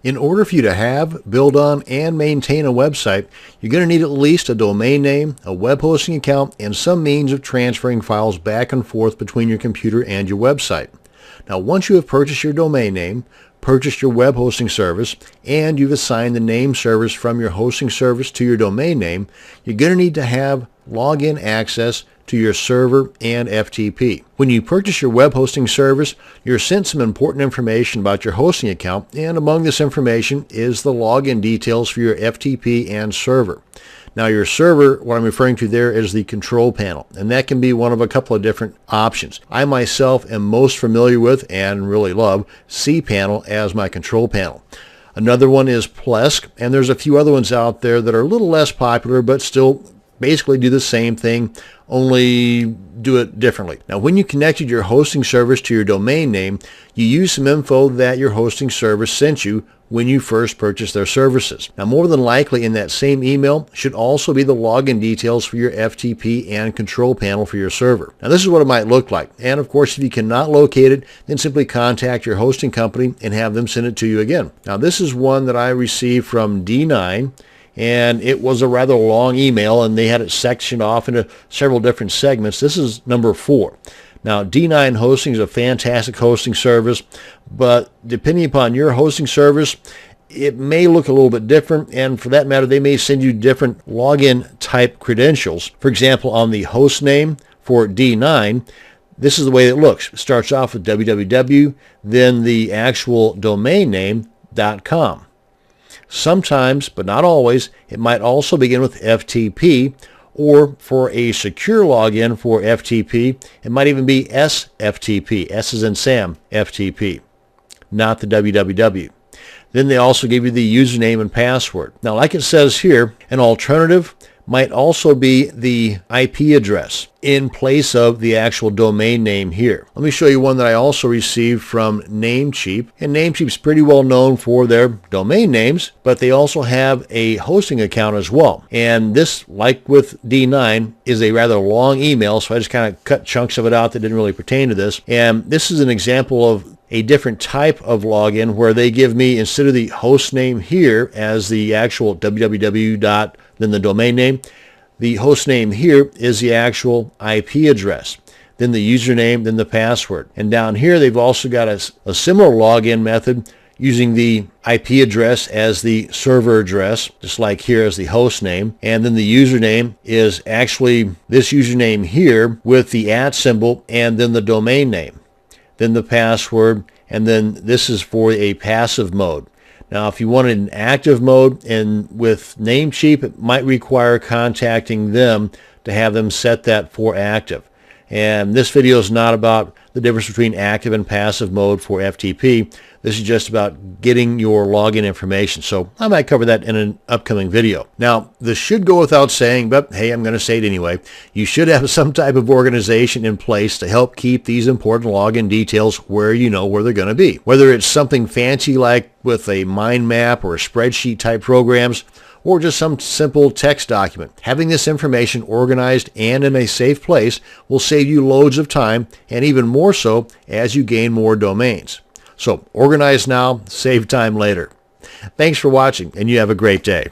In order for you to have, build on, and maintain a website, you're going to need at least a domain name, a web hosting account, and some means of transferring files back and forth between your computer and your website. Now, once you have purchased your domain name, purchased your web hosting service, and you've assigned the name service from your hosting service to your domain name, you're going to need to have login access to your server and FTP. When you purchase your web hosting service, you're sent some important information about your hosting account, and among this information is the login details for your FTP and server. Now, your server, what I'm referring to there, is the control panel, and that can be one of a couple of different options. I myself am most familiar with and really love cPanel as my control panel. Another one is Plesk, and there's a few other ones out there that are a little less popular but still basically do the same thing, only do it differently. Now, when you connected your hosting service to your domain name, you use some info that your hosting service sent you when you first purchased their services. Now, more than likely in that same email should also be the login details for your FTP and control panel for your server. Now, this is what it might look like. And of course, if you cannot locate it, then simply contact your hosting company and have them send it to you again. Now, this is one that I received from D9. And it was a rather long email, and they had it sectioned off into several different segments. This is number 4. Now, D9 Hosting is a fantastic hosting service, but depending upon your hosting service, it may look a little bit different, and for that matter, they may send you different login type credentials. For example, on the host name for D9, this is the way it looks. It starts off with www, then the actual domain name .com. Sometimes, but not always, it might also begin with FTP, or for a secure login for FTP, it might even be SFTP, S as in Sam, FTP, not the www. Then they also give you the username and password. Now, like it says here, an alternative might also be the IP address in place of the actual domain name here. Let me show you one that I also received from Namecheap. And Namecheap's pretty well known for their domain names, but they also have a hosting account as well. And this, like with D9, is a rather long email, so I just kind of cut chunks of it out that didn't really pertain to this. And this is an example of a different type of login where they give me, instead of the host name here as the actual www. Then the domain name, the host name here is the actual IP address, then the username, then the password. And down here they've also got a similar login method using the IP address as the server address, just like here as the host name. And then the username is actually this username here with the @ symbol, and then the domain name, then the password, and then this is for a passive mode. Now, if you wanted an active mode, and with Namecheap, it might require contacting them to have them set that for active. And this video is not about the difference between active and passive mode for FTP. This is just about getting your login information. So I might cover that in an upcoming video. Now, this should go without saying, but hey, I'm going to say it anyway. You should have some type of organization in place to help keep these important login details where you know where they're going to be. Whether it's something fancy like with a mind map or a spreadsheet type programs, or just some simple text document. Having this information organized and in a safe place will save you loads of time, and even more so as you gain more domains. So organize now, save time later. Thanks for watching, and you have a great day.